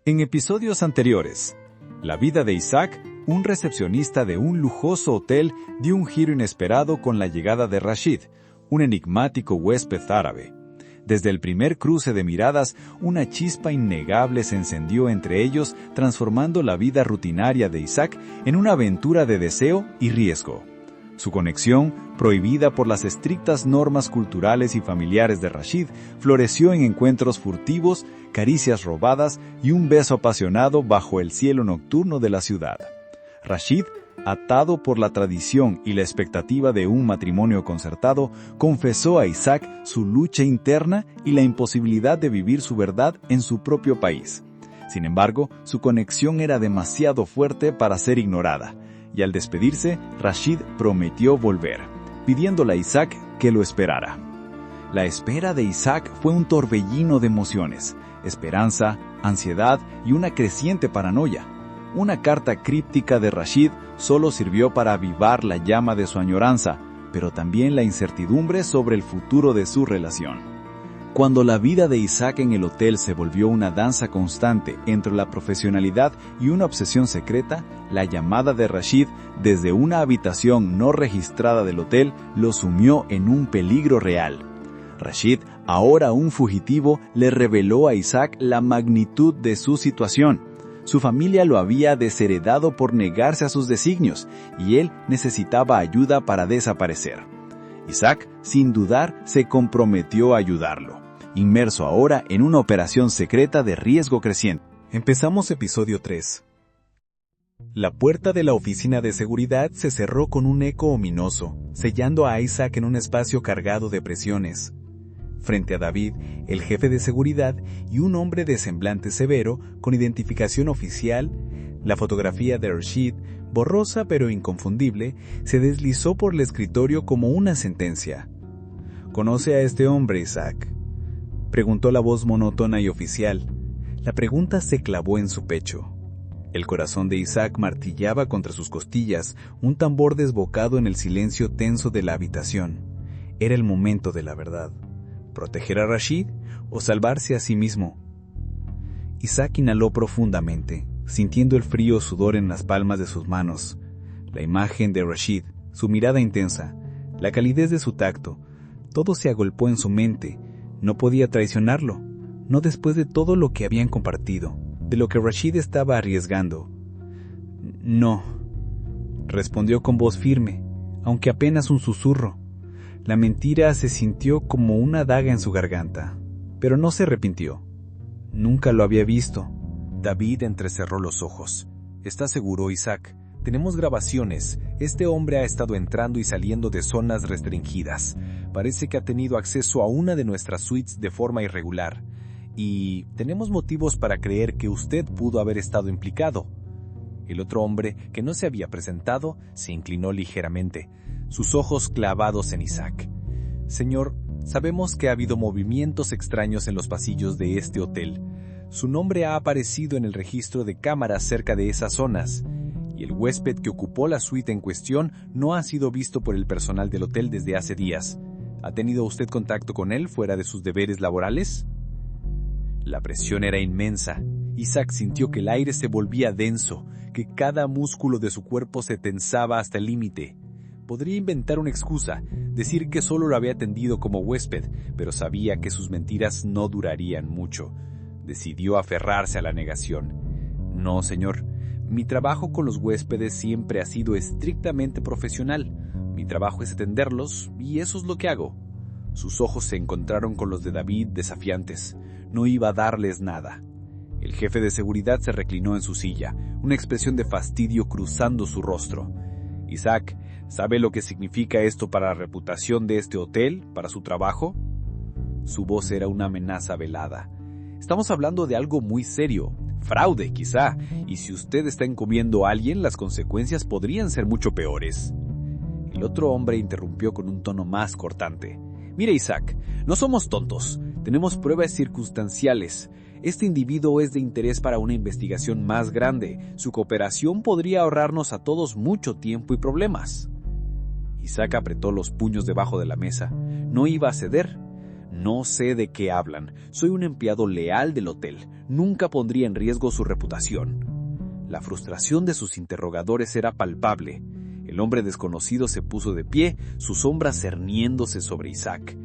En episodios anteriores, la vida de Isaac, un recepcionista de un lujoso hotel, dio un giro inesperado con la llegada de Rashid, un enigmático huésped árabe. Desde el primer cruce de miradas, una chispa innegable se encendió entre ellos, transformando la vida rutinaria de Isaac en una aventura de deseo y riesgo. Su conexión, prohibida por las estrictas normas culturales y familiares de Rashid, floreció en encuentros furtivos, caricias robadas y un beso apasionado bajo el cielo nocturno de la ciudad. Rashid, atado por la tradición y la expectativa de un matrimonio concertado, confesó a Isaac su lucha interna y la imposibilidad de vivir su verdad en su propio país. Sin embargo, su conexión era demasiado fuerte para ser ignorada, y al despedirse, Rashid prometió volver, pidiéndole a Isaac que lo esperara. La espera de Isaac fue un torbellino de emociones, esperanza, ansiedad y una creciente paranoia. Una carta críptica de Rashid solo sirvió para avivar la llama de su añoranza, pero también la incertidumbre sobre el futuro de su relación. Cuando la vida de Isaac en el hotel se volvió una danza constante entre la profesionalidad y una obsesión secreta, la llamada de Rashid desde una habitación no registrada del hotel lo sumió en un peligro real. Rashid, ahora un fugitivo, le reveló a Isaac la magnitud de su situación. Su familia lo había desheredado por negarse a sus designios, y él necesitaba ayuda para desaparecer. Isaac, sin dudar, se comprometió a ayudarlo, inmerso ahora en una operación secreta de riesgo creciente. Empezamos episodio 3. La puerta de la oficina de seguridad se cerró con un eco ominoso, sellando a Isaac en un espacio cargado de presiones. Frente a David, el jefe de seguridad, y un hombre de semblante severo, con identificación oficial, la fotografía de Rashid, borrosa pero inconfundible, se deslizó por el escritorio como una sentencia. ¿Conoce a este hombre, Isaac?, preguntó la voz monótona y oficial. La pregunta se clavó en su pecho. El corazón de Isaac martillaba contra sus costillas, un tambor desbocado en el silencio tenso de la habitación. Era el momento de la verdad. ¿Proteger a Rashid o salvarse a sí mismo? Isaac inhaló profundamente, sintiendo el frío sudor en las palmas de sus manos. La imagen de Rashid, su mirada intensa, la calidez de su tacto, todo se agolpó en su mente. No podía traicionarlo, no después de todo lo que habían compartido, de lo que Rashid estaba arriesgando. No, respondió con voz firme, aunque apenas un susurro. La mentira se sintió como una daga en su garganta, pero no se arrepintió. Nunca lo había visto. David entrecerró los ojos. ¿Estás seguro, Isaac? Tenemos grabaciones. Este hombre ha estado entrando y saliendo de zonas restringidas. Parece que ha tenido acceso a una de nuestras suites de forma irregular. Y tenemos motivos para creer que usted pudo haber estado implicado. El otro hombre, que no se había presentado, se inclinó ligeramente, sus ojos clavados en Isaac. Señor, sabemos que ha habido movimientos extraños en los pasillos de este hotel. Su nombre ha aparecido en el registro de cámaras cerca de esas zonas, y el huésped que ocupó la suite en cuestión no ha sido visto por el personal del hotel desde hace días. ¿Ha tenido usted contacto con él fuera de sus deberes laborales? La presión era inmensa. Isaac sintió que el aire se volvía denso, que cada músculo de su cuerpo se tensaba hasta el límite. Podría inventar una excusa, decir que solo lo había atendido como huésped, pero sabía que sus mentiras no durarían mucho. Decidió aferrarse a la negación. No, señor. Mi trabajo con los huéspedes siempre ha sido estrictamente profesional. Mi trabajo es atenderlos, y eso es lo que hago. Sus ojos se encontraron con los de David desafiantes. No iba a darles nada. El jefe de seguridad se reclinó en su silla, una expresión de fastidio cruzando su rostro. Isaac, ¿sabe lo que significa esto para la reputación de este hotel, para su trabajo? Su voz era una amenaza velada. Estamos hablando de algo muy serio, fraude quizá, y si usted está encubriendo a alguien, las consecuencias podrían ser mucho peores. El otro hombre interrumpió con un tono más cortante. Mire, Isaac, no somos tontos, tenemos pruebas circunstanciales. Este individuo es de interés para una investigación más grande. Su cooperación podría ahorrarnos a todos mucho tiempo y problemas. Isaac apretó los puños debajo de la mesa. No iba a ceder. No sé de qué hablan. Soy un empleado leal del hotel. Nunca pondría en riesgo su reputación. La frustración de sus interrogadores era palpable. El hombre desconocido se puso de pie, su sombra cerniéndose sobre Isaac.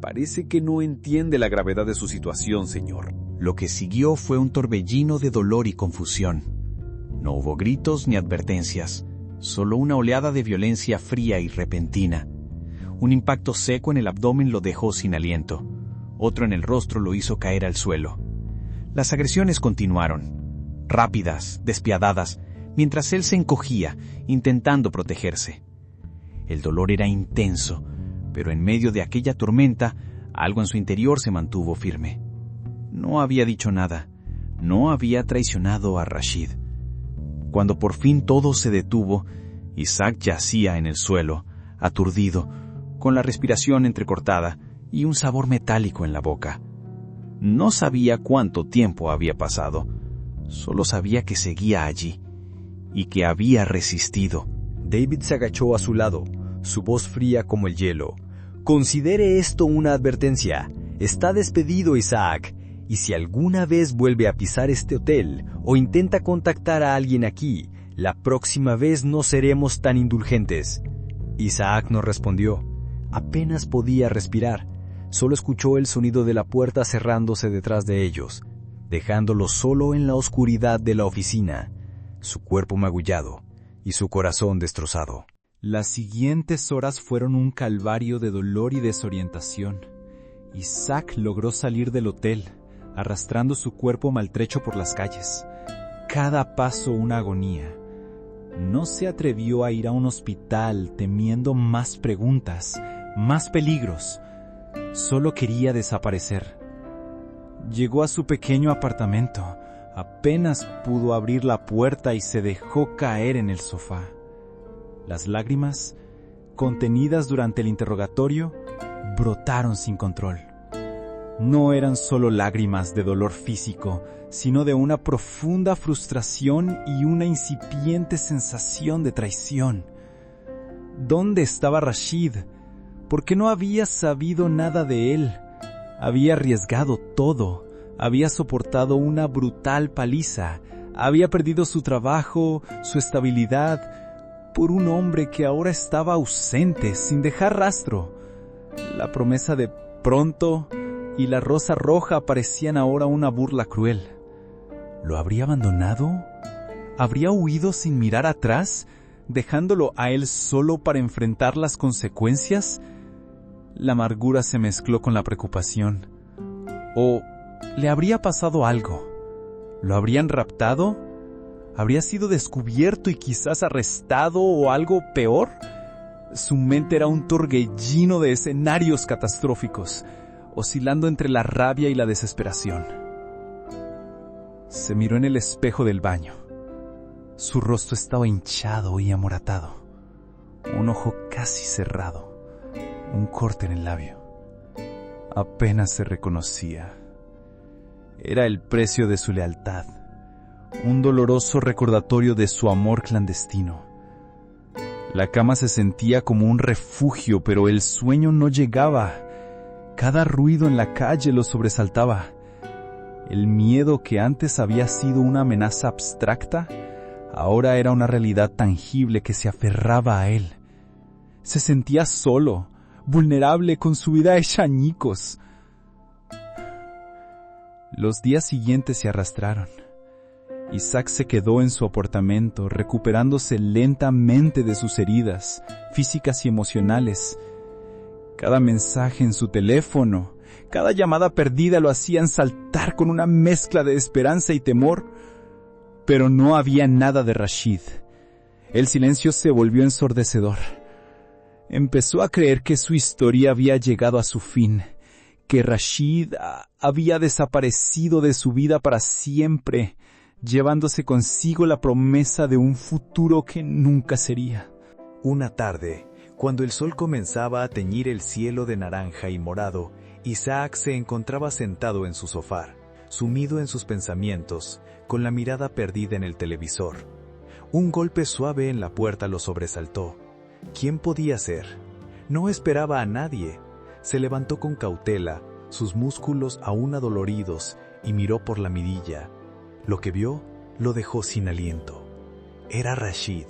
Parece que no entiende la gravedad de su situación, señor. Lo que siguió fue un torbellino de dolor y confusión. No hubo gritos ni advertencias, solo una oleada de violencia fría y repentina. Un impacto seco en el abdomen lo dejó sin aliento. Otro en el rostro lo hizo caer al suelo. Las agresiones continuaron, rápidas, despiadadas, mientras él se encogía, intentando protegerse. El dolor era intenso, pero en medio de aquella tormenta, algo en su interior se mantuvo firme. No había dicho nada, no había traicionado a Rashid. Cuando por fin todo se detuvo, Isaac yacía en el suelo, aturdido, con la respiración entrecortada y un sabor metálico en la boca. No sabía cuánto tiempo había pasado, solo sabía que seguía allí y que había resistido. David se agachó a su lado, su voz fría como el hielo. Considere esto una advertencia. Está despedido, Isaac. Y si alguna vez vuelve a pisar este hotel o intenta contactar a alguien aquí, la próxima vez no seremos tan indulgentes. Isaac no respondió. Apenas podía respirar. Solo escuchó el sonido de la puerta cerrándose detrás de ellos, dejándolo solo en la oscuridad de la oficina, su cuerpo magullado y su corazón destrozado. Las siguientes horas fueron un calvario de dolor y desorientación. Isaac logró salir del hotel, arrastrando su cuerpo maltrecho por las calles. Cada paso una agonía. No se atrevió a ir a un hospital temiendo más preguntas, más peligros. Solo quería desaparecer. Llegó a su pequeño apartamento. Apenas pudo abrir la puerta y se dejó caer en el sofá. Las lágrimas, contenidas durante el interrogatorio, brotaron sin control. No eran solo lágrimas de dolor físico, sino de una profunda frustración y una incipiente sensación de traición. ¿Dónde estaba Rashid? ¿Por qué no había sabido nada de él? Había arriesgado todo, había soportado una brutal paliza, había perdido su trabajo, su estabilidad, por un hombre que ahora estaba ausente, sin dejar rastro. La promesa de pronto y la rosa roja parecían ahora una burla cruel. ¿Lo habría abandonado? ¿Habría huido sin mirar atrás, dejándolo a él solo para enfrentar las consecuencias? La amargura se mezcló con la preocupación. ¿O le habría pasado algo? ¿Lo habrían raptado? ¿Habría sido descubierto y quizás arrestado o algo peor? Su mente era un torbellino de escenarios catastróficos, oscilando entre la rabia y la desesperación. Se miró en el espejo del baño. Su rostro estaba hinchado y amoratado. Un ojo casi cerrado. Un corte en el labio. Apenas se reconocía. Era el precio de su lealtad. Un doloroso recordatorio de su amor clandestino. La cama se sentía como un refugio, pero el sueño no llegaba. Cada ruido en la calle lo sobresaltaba. El miedo que antes había sido una amenaza abstracta, ahora era una realidad tangible que se aferraba a él. Se sentía solo, vulnerable, con su vida hecha añicos. Los días siguientes se arrastraron. Isaac se quedó en su apartamento, recuperándose lentamente de sus heridas, físicas y emocionales. Cada mensaje en su teléfono, cada llamada perdida lo hacían saltar con una mezcla de esperanza y temor. Pero no había nada de Rashid. El silencio se volvió ensordecedor. Empezó a creer que su historia había llegado a su fin, que Rashid había desaparecido de su vida para siempre, llevándose consigo la promesa de un futuro que nunca sería. Una tarde, cuando el sol comenzaba a teñir el cielo de naranja y morado, Isaac se encontraba sentado en su sofá, sumido en sus pensamientos, con la mirada perdida en el televisor. Un golpe suave en la puerta lo sobresaltó. ¿Quién podía ser? No esperaba a nadie. Se levantó con cautela, sus músculos aún adoloridos, y miró por la mirilla. Lo que vio lo dejó sin aliento. Era Rashid.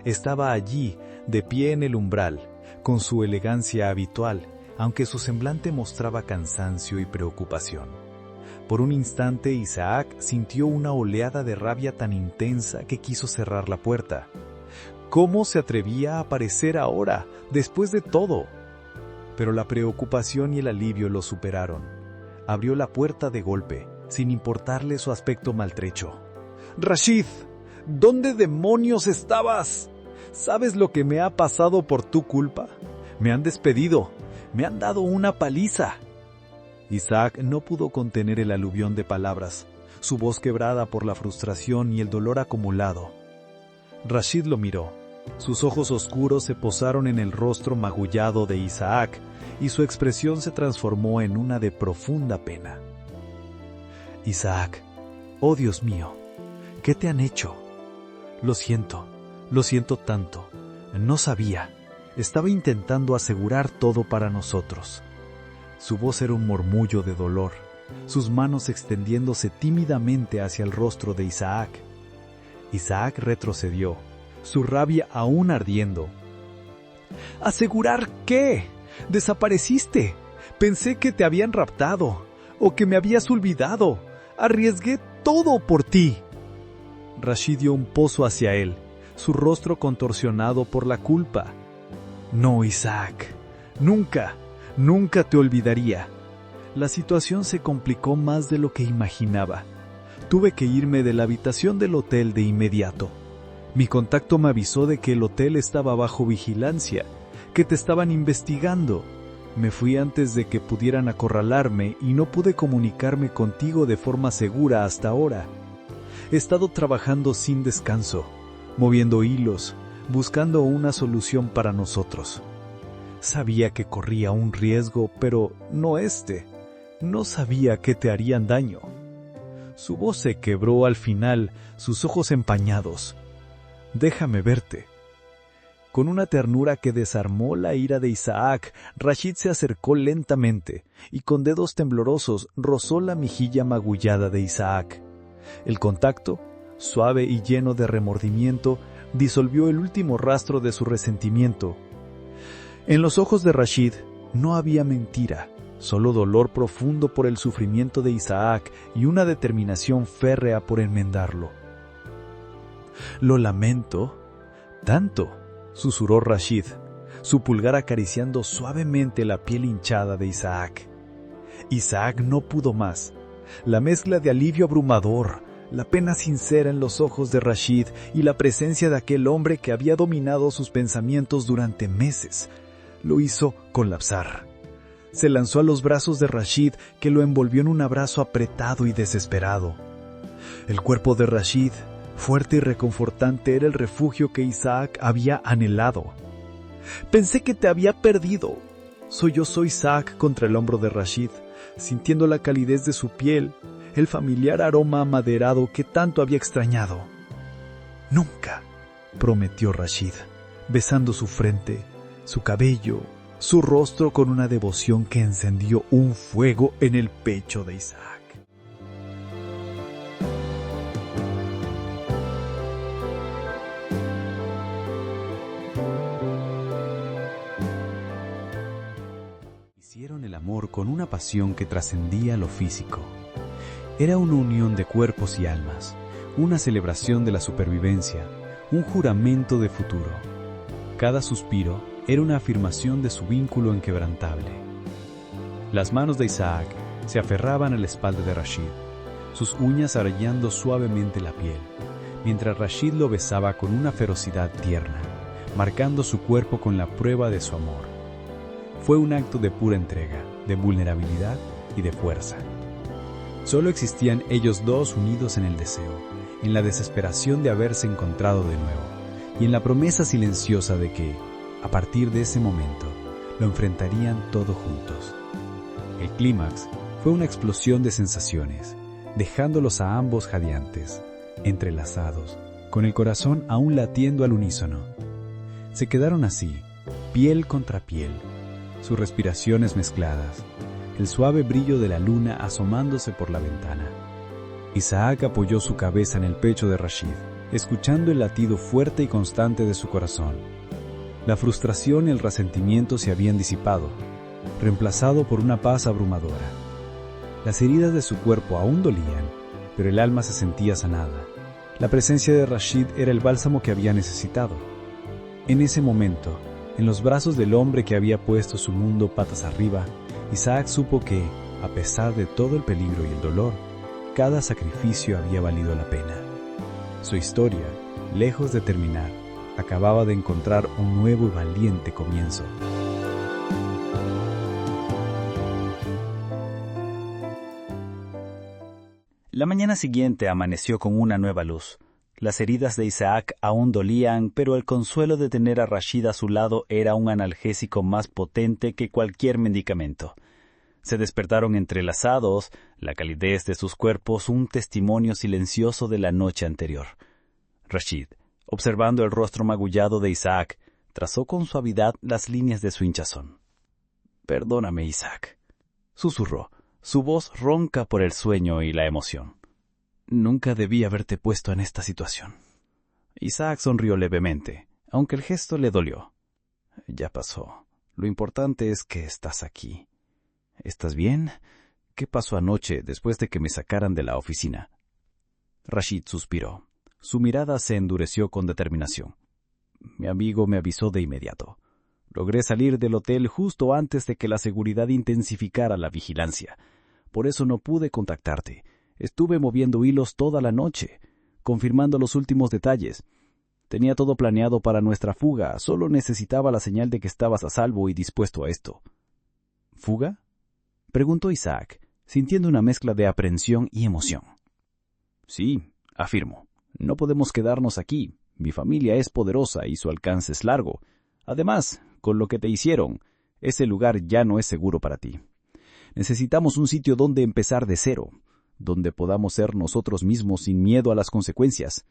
Estaba allí, de pie en el umbral, con su elegancia habitual, aunque su semblante mostraba cansancio y preocupación. Por un instante Isaac sintió una oleada de rabia tan intensa que quiso cerrar la puerta. ¿Cómo se atrevía a aparecer ahora, después de todo? Pero la preocupación y el alivio lo superaron. Abrió la puerta de golpe, sin importarle su aspecto maltrecho. «Rashid, ¿dónde demonios estabas? ¿Sabes lo que me ha pasado por tu culpa? Me han despedido, me han dado una paliza». Isaac no pudo contener el aluvión de palabras, su voz quebrada por la frustración y el dolor acumulado. Rashid lo miró. Sus ojos oscuros se posaron en el rostro magullado de Isaac y su expresión se transformó en una de profunda pena. «Isaac, oh Dios mío, ¿qué te han hecho? Lo siento tanto. No sabía. Estaba intentando asegurar todo para nosotros». Su voz era un murmullo de dolor, sus manos extendiéndose tímidamente hacia el rostro de Isaac. Isaac retrocedió, su rabia aún ardiendo. «¿Asegurar qué? Desapareciste. Pensé que te habían raptado, o que me habías olvidado. Arriesgué todo por ti». Rashid dio un paso hacia él, su rostro contorsionado por la culpa. «No, Isaac, nunca te olvidaría». La situación se complicó más de lo que imaginaba. Tuve que irme de la habitación del hotel de inmediato. Mi contacto me avisó de que el hotel estaba bajo vigilancia, que te estaban investigando. Me fui antes de que pudieran acorralarme y no pude comunicarme contigo de forma segura hasta ahora. He estado trabajando sin descanso, moviendo hilos, buscando una solución para nosotros. Sabía que corría un riesgo, pero no este. No sabía que te harían daño. Su voz se quebró al final, sus ojos empañados. «Déjame verte». Con una ternura que desarmó la ira de Isaac, Rashid se acercó lentamente y con dedos temblorosos rozó la mejilla magullada de Isaac. El contacto, suave y lleno de remordimiento, disolvió el último rastro de su resentimiento. En los ojos de Rashid no había mentira, solo dolor profundo por el sufrimiento de Isaac y una determinación férrea por enmendarlo. «Lo lamento tanto», susurró Rashid, su pulgar acariciando suavemente la piel hinchada de Isaac. Isaac no pudo más. La mezcla de alivio abrumador, la pena sincera en los ojos de Rashid y la presencia de aquel hombre que había dominado sus pensamientos durante meses, lo hizo colapsar. Se lanzó a los brazos de Rashid, que lo envolvió en un abrazo apretado y desesperado. El cuerpo de Rashid, fuerte y reconfortante, era el refugio que Isaac había anhelado. «Pensé que te había perdido», sollozó Isaac contra el hombro de Rashid, sintiendo la calidez de su piel, el familiar aroma amaderado que tanto había extrañado. «Nunca», prometió Rashid, besando su frente, su cabello, su rostro con una devoción que encendió un fuego en el pecho de Isaac. Hicieron el amor con una pasión que trascendía lo físico. Era una unión de cuerpos y almas, una celebración de la supervivencia, un juramento de futuro. Cada suspiro era una afirmación de su vínculo inquebrantable. Las manos de Isaac se aferraban a la espalda de Rashid, sus uñas arañando suavemente la piel, mientras Rashid lo besaba con una ferocidad tierna, marcando su cuerpo con la prueba de su amor. Fue un acto de pura entrega, de vulnerabilidad y de fuerza. Solo existían ellos dos unidos en el deseo, en la desesperación de haberse encontrado de nuevo, y en la promesa silenciosa de que, a partir de ese momento, lo enfrentarían todo juntos. El clímax fue una explosión de sensaciones, dejándolos a ambos jadeantes, entrelazados, con el corazón aún latiendo al unísono. Se quedaron así, piel contra piel, sus respiraciones mezcladas, el suave brillo de la luna asomándose por la ventana. Isaac apoyó su cabeza en el pecho de Rashid, escuchando el latido fuerte y constante de su corazón. La frustración y el resentimiento se habían disipado, reemplazado por una paz abrumadora. Las heridas de su cuerpo aún dolían, pero el alma se sentía sanada. La presencia de Rashid era el bálsamo que había necesitado. En ese momento, en los brazos del hombre que había puesto su mundo patas arriba, Isaac supo que, a pesar de todo el peligro y el dolor, cada sacrificio había valido la pena. Su historia, lejos de terminar, acababa de encontrar un nuevo y valiente comienzo. La mañana siguiente amaneció con una nueva luz. Las heridas de Isaac aún dolían, pero el consuelo de tener a Rashid a su lado era un analgésico más potente que cualquier medicamento. Se despertaron entrelazados, la calidez de sus cuerpos un testimonio silencioso de la noche anterior. Rashid, observando el rostro magullado de Isaac, trazó con suavidad las líneas de su hinchazón. «Perdóname, Isaac», susurró, su voz ronca por el sueño y la emoción. «Nunca debí haberte puesto en esta situación». Isaac sonrió levemente, aunque el gesto le dolió. «Ya pasó. Lo importante es que estás aquí. ¿Estás bien? ¿Qué pasó anoche después de que me sacaran de la oficina?» Rashid suspiró. Su mirada se endureció con determinación. «Mi amigo me avisó de inmediato. Logré salir del hotel justo antes de que la seguridad intensificara la vigilancia. Por eso no pude contactarte. Estuve moviendo hilos toda la noche, confirmando los últimos detalles. Tenía todo planeado para nuestra fuga, solo necesitaba la señal de que estabas a salvo y dispuesto a esto». «¿Fuga?», preguntó Isaac, sintiendo una mezcla de aprensión y emoción. «Sí», afirmó. «No podemos quedarnos aquí. Mi familia es poderosa y su alcance es largo. Además, con lo que te hicieron, ese lugar ya no es seguro para ti. Necesitamos un sitio donde empezar de cero, donde podamos ser nosotros mismos sin miedo a las consecuencias.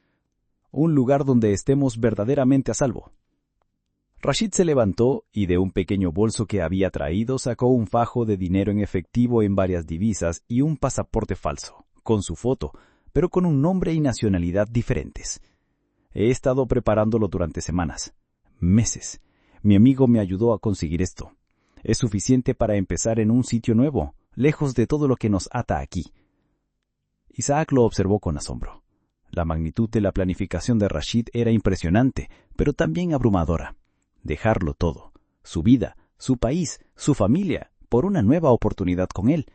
Un lugar donde estemos verdaderamente a salvo». Rashid se levantó y de un pequeño bolso que había traído sacó un fajo de dinero en efectivo en varias divisas y un pasaporte falso, con su foto, pero con un nombre y nacionalidad diferentes. «He estado preparándolo durante semanas, meses. Mi amigo me ayudó a conseguir esto. Es suficiente para empezar en un sitio nuevo, lejos de todo lo que nos ata aquí». Isaac lo observó con asombro. La magnitud de la planificación de Rashid era impresionante, pero también abrumadora. Dejarlo todo, su vida, su país, su familia, por una nueva oportunidad con él,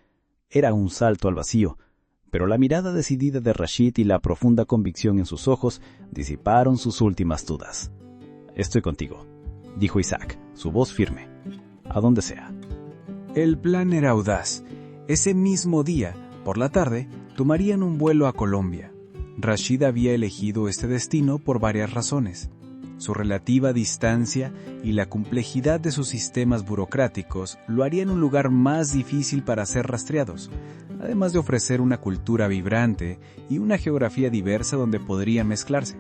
era un salto al vacío. Pero la mirada decidida de Rashid y la profunda convicción en sus ojos disiparon sus últimas dudas. «Estoy contigo», dijo Isaac, su voz firme. «A donde sea». El plan era audaz. Ese mismo día, por la tarde, tomarían un vuelo a Colombia. Rashid había elegido este destino por varias razones. Su relativa distancia y la complejidad de sus sistemas burocráticos lo harían un lugar más difícil para ser rastreados, además de ofrecer una cultura vibrante y una geografía diversa donde podrían mezclarse.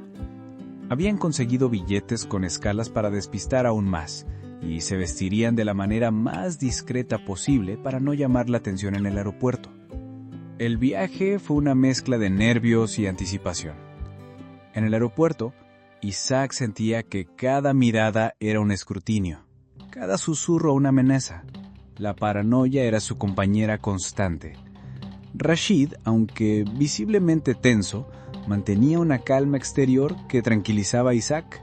Habían conseguido billetes con escalas para despistar aún más, y se vestirían de la manera más discreta posible para no llamar la atención en el aeropuerto. El viaje fue una mezcla de nervios y anticipación. En el aeropuerto, Isaac sentía que cada mirada era un escrutinio, cada susurro una amenaza. La paranoia era su compañera constante. Rashid, aunque visiblemente tenso, mantenía una calma exterior que tranquilizaba a Isaac.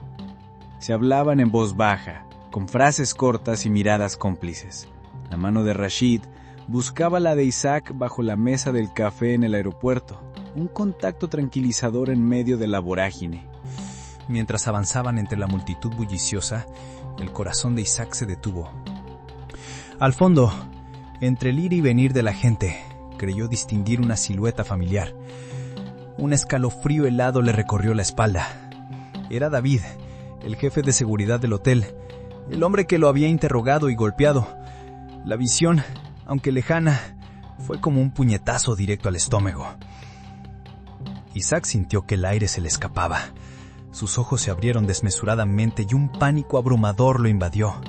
Se hablaban en voz baja, con frases cortas y miradas cómplices. La mano de Rashid buscaba la de Isaac bajo la mesa del café en el aeropuerto, un contacto tranquilizador en medio de la vorágine. Mientras avanzaban entre la multitud bulliciosa, el corazón de Isaac se detuvo. Al fondo, entre el ir y venir de la gente, creyó distinguir una silueta familiar. Un escalofrío helado le recorrió la espalda. Era David, el jefe de seguridad del hotel, el hombre que lo había interrogado y golpeado. La visión, aunque lejana, fue como un puñetazo directo al estómago. Isaac sintió que el aire se le escapaba. Sus ojos se abrieron desmesuradamente y un pánico abrumador lo invadió.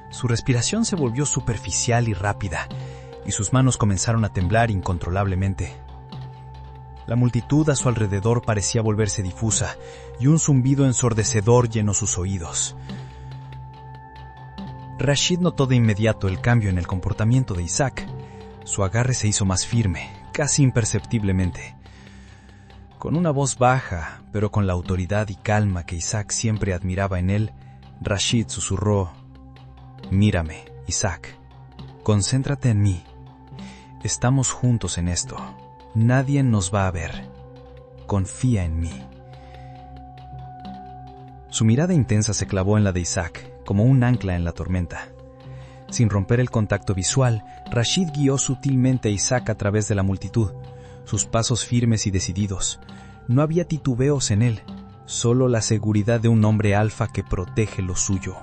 Su respiración se volvió superficial y rápida, y sus manos comenzaron a temblar incontrolablemente. La multitud a su alrededor parecía volverse difusa, y un zumbido ensordecedor llenó sus oídos. Rashid notó de inmediato el cambio en el comportamiento de Isaac. Su agarre se hizo más firme, casi imperceptiblemente. Con una voz baja, pero con la autoridad y calma que Isaac siempre admiraba en él, Rashid susurró: «Mírame, Isaac. Concéntrate en mí. Estamos juntos en esto. Nadie nos va a ver. Confía en mí». Su mirada intensa se clavó en la de Isaac, como un ancla en la tormenta. Sin romper el contacto visual, Rashid guió sutilmente a Isaac a través de la multitud, sus pasos firmes y decididos. No había titubeos en él, solo la seguridad de un hombre alfa que protege lo suyo.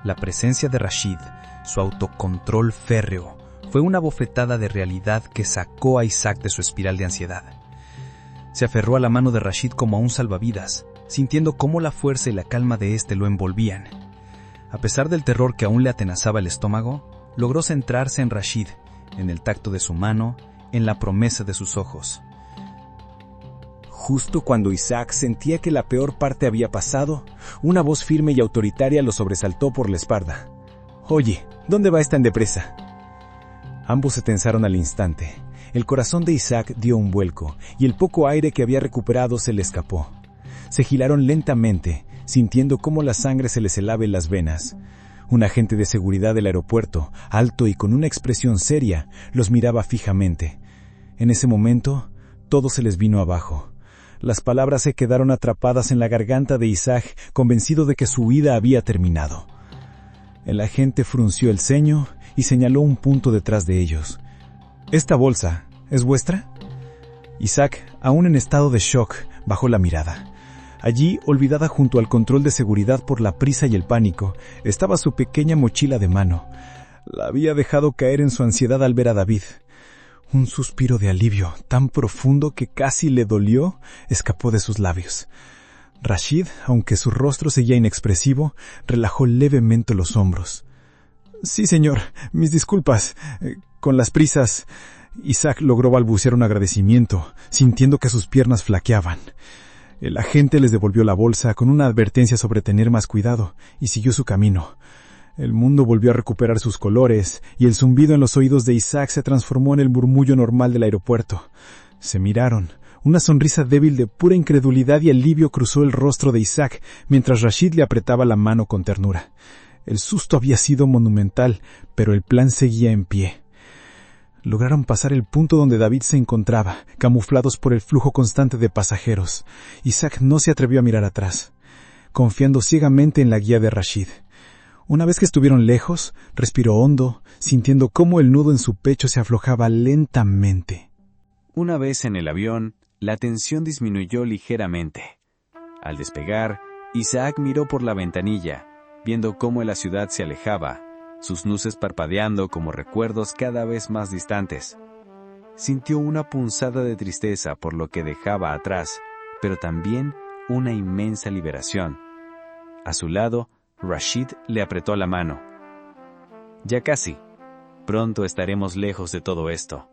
La presencia de Rashid, su autocontrol férreo, fue una bofetada de realidad que sacó a Isaac de su espiral de ansiedad. Se aferró a la mano de Rashid como a un salvavidas, sintiendo cómo la fuerza y la calma de éste lo envolvían. A pesar del terror que aún le atenazaba el estómago, logró centrarse en Rashid, en el tacto de su mano, en la promesa de sus ojos. Justo cuando Isaac sentía que la peor parte había pasado, una voz firme y autoritaria lo sobresaltó por la espalda. «Oye, ¿dónde vas tan deprisa?» Ambos se tensaron al instante. El corazón de Isaac dio un vuelco, y el poco aire que había recuperado se le escapó. Se gilaron lentamente, sintiendo cómo la sangre se les helaba en las venas. Un agente de seguridad del aeropuerto, alto y con una expresión seria, los miraba fijamente. En ese momento, todo se les vino abajo. Las palabras se quedaron atrapadas en la garganta de Isaac, convencido de que su huida había terminado. El agente frunció el ceño y señaló un punto detrás de ellos. «¿Esta bolsa es vuestra?» Isaac, aún en estado de shock, bajó la mirada. Allí, olvidada junto al control de seguridad por la prisa y el pánico, estaba su pequeña mochila de mano. La había dejado caer en su ansiedad al ver a David. Un suspiro de alivio, tan profundo que casi le dolió, escapó de sus labios. Rashid, aunque su rostro seguía inexpresivo, relajó levemente los hombros. «Sí, señor, mis disculpas. Con las prisas...» Isaac logró balbucear un agradecimiento, sintiendo que sus piernas flaqueaban. El agente les devolvió la bolsa con una advertencia sobre tener más cuidado, y siguió su camino. El mundo volvió a recuperar sus colores, y el zumbido en los oídos de Isaac se transformó en el murmullo normal del aeropuerto. Se miraron. Una sonrisa débil de pura incredulidad y alivio cruzó el rostro de Isaac, mientras Rashid le apretaba la mano con ternura. El susto había sido monumental, pero el plan seguía en pie. Lograron pasar el punto donde David se encontraba, camuflados por el flujo constante de pasajeros. Isaac no se atrevió a mirar atrás, confiando ciegamente en la guía de Rashid. Una vez que estuvieron lejos, respiró hondo, sintiendo cómo el nudo en su pecho se aflojaba lentamente. Una vez en el avión, la tensión disminuyó ligeramente. Al despegar, Isaac miró por la ventanilla, viendo cómo la ciudad se alejaba, sus luces parpadeando como recuerdos cada vez más distantes. Sintió una punzada de tristeza por lo que dejaba atrás, pero también una inmensa liberación. A su lado, Rashid le apretó la mano. «Ya casi. Pronto estaremos lejos de todo esto».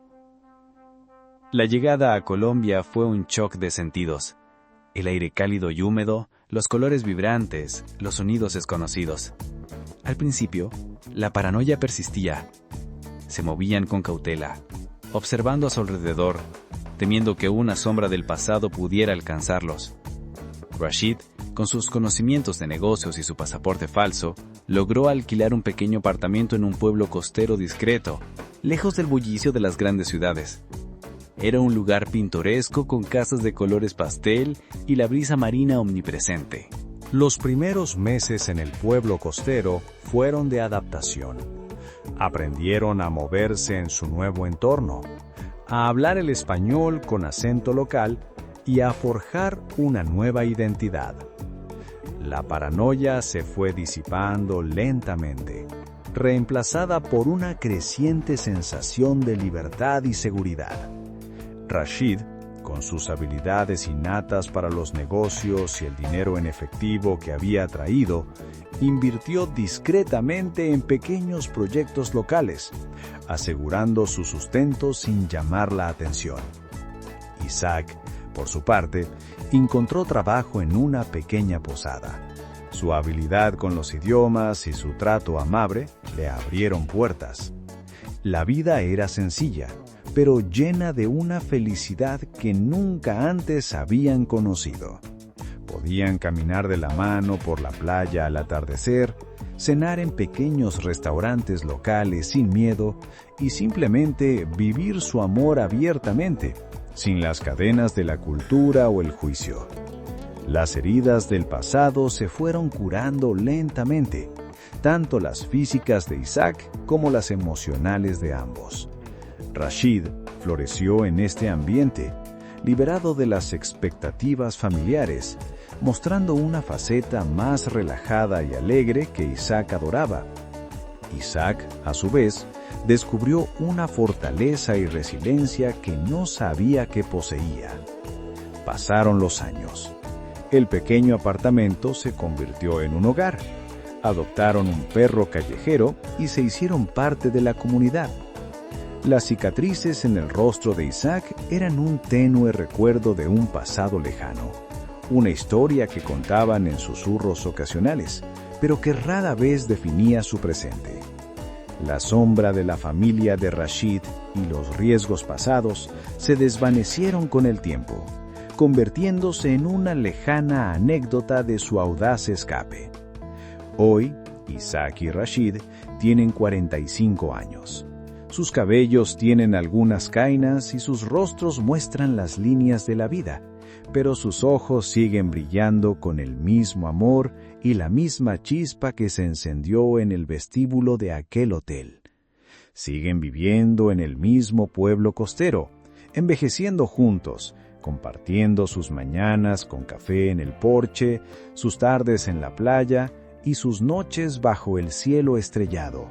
La llegada a Colombia fue un shock de sentidos. El aire cálido y húmedo, los colores vibrantes, los sonidos desconocidos. Al principio, la paranoia persistía. Se movían con cautela, observando a su alrededor, temiendo que una sombra del pasado pudiera alcanzarlos. Rashid, con sus conocimientos de negocios y su pasaporte falso, logró alquilar un pequeño apartamento en un pueblo costero discreto, lejos del bullicio de las grandes ciudades. Era un lugar pintoresco con casas de colores pastel y la brisa marina omnipresente. Los primeros meses en el pueblo costero fueron de adaptación. Aprendieron a moverse en su nuevo entorno, a hablar el español con acento local y a forjar una nueva identidad. La paranoia se fue disipando lentamente, reemplazada por una creciente sensación de libertad y seguridad. Rashid, Con sus habilidades innatas para los negocios y el dinero en efectivo que había traído, invirtió discretamente en pequeños proyectos locales, asegurando su sustento sin llamar la atención. Isaac, por su parte, encontró trabajo en una pequeña posada. Su habilidad con los idiomas y su trato amable le abrieron puertas. La vida era sencilla, pero llena de una felicidad que nunca antes habían conocido. Podían caminar de la mano por la playa al atardecer, cenar en pequeños restaurantes locales sin miedo y simplemente vivir su amor abiertamente, sin las cadenas de la cultura o el juicio. Las heridas del pasado se fueron curando lentamente, tanto las físicas de Isaac como las emocionales de ambos. Rashid floreció en este ambiente, liberado de las expectativas familiares, mostrando una faceta más relajada y alegre que Isaac adoraba. Isaac, a su vez, descubrió una fortaleza y resiliencia que no sabía que poseía. Pasaron los años. El pequeño apartamento se convirtió en un hogar. Adoptaron un perro callejero y se hicieron parte de la comunidad. Las cicatrices en el rostro de Isaac eran un tenue recuerdo de un pasado lejano, una historia que contaban en susurros ocasionales, pero que rara vez definía su presente. La sombra de la familia de Rashid y los riesgos pasados se desvanecieron con el tiempo, convirtiéndose en una lejana anécdota de su audaz escape. Hoy, Isaac y Rashid tienen 45 años. Sus cabellos tienen algunas cainas y sus rostros muestran las líneas de la vida, pero sus ojos siguen brillando con el mismo amor y la misma chispa que se encendió en el vestíbulo de aquel hotel. Siguen viviendo en el mismo pueblo costero, envejeciendo juntos, compartiendo sus mañanas con café en el porche, sus tardes en la playa y sus noches bajo el cielo estrellado.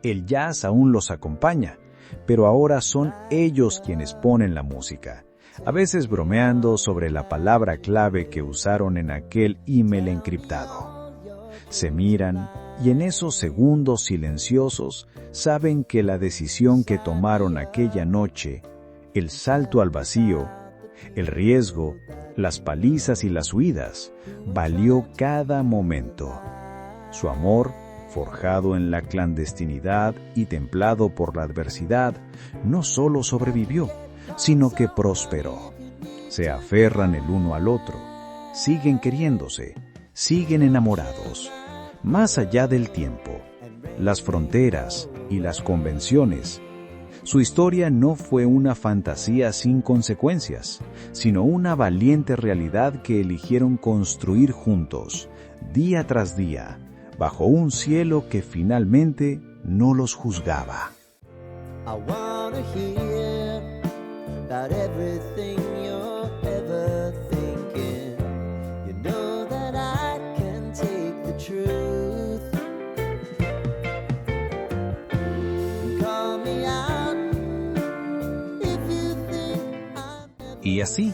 El jazz aún los acompaña, pero ahora son ellos quienes ponen la música, a veces bromeando sobre la palabra clave que usaron en aquel email encriptado. Se miran y en esos segundos silenciosos saben que la decisión que tomaron aquella noche, el salto al vacío, el riesgo, las palizas y las huidas, valió cada momento. Su amor, forjado en la clandestinidad y templado por la adversidad, no solo sobrevivió, sino que prosperó. Se aferran el uno al otro, siguen queriéndose, siguen enamorados. Más allá del tiempo, las fronteras y las convenciones, su historia no fue una fantasía sin consecuencias, sino una valiente realidad que eligieron construir juntos, día tras día, bajo un cielo que finalmente no los juzgaba. I wanna hear about everything you're ever thinking. You know that I can take the truth. Call me out if you think I'm... Y así,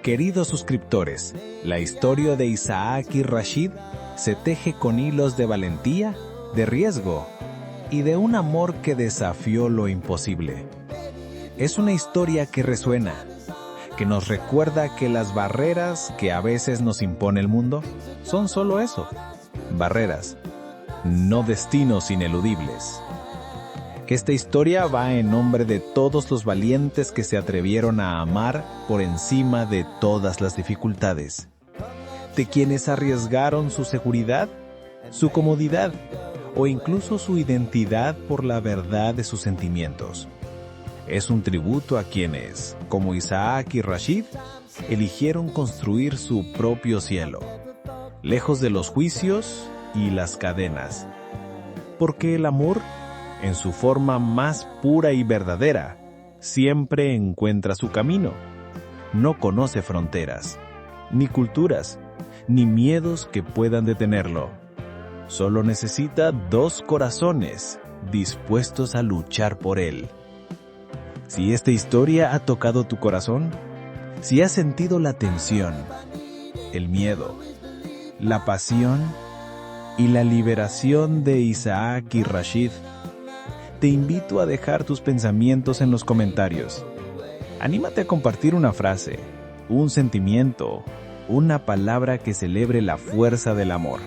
queridos suscriptores, la historia de Isaac y Rashid se teje con hilos de valentía, de riesgo y de un amor que desafió lo imposible. Es una historia que resuena, que nos recuerda que las barreras que a veces nos impone el mundo son solo eso, barreras, no destinos ineludibles. Esta historia va en nombre de todos los valientes que se atrevieron a amar por encima de todas las dificultades, de quienes arriesgaron su seguridad, su comodidad o incluso su identidad por la verdad de sus sentimientos. Es un tributo a quienes, como Isaac y Rashid, eligieron construir su propio cielo, lejos de los juicios y las cadenas. Porque el amor, en su forma más pura y verdadera, siempre encuentra su camino. No conoce fronteras, ni culturas, ni miedos que puedan detenerlo. Solo necesita dos corazones dispuestos a luchar por él. Si esta historia ha tocado tu corazón, Si has sentido la tensión, el miedo, la pasión y la liberación de Isaac y Rashid, te invito a dejar tus pensamientos en los comentarios. Anímate a compartir una frase, un sentimiento, una palabra que celebre la fuerza del amor.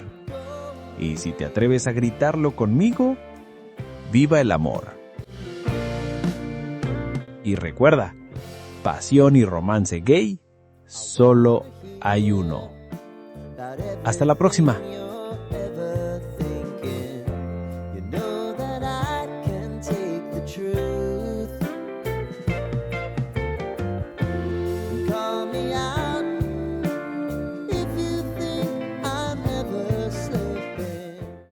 Y si te atreves a gritarlo conmigo, ¡viva el amor! Y recuerda, pasión y romance gay, solo hay uno. Hasta la próxima.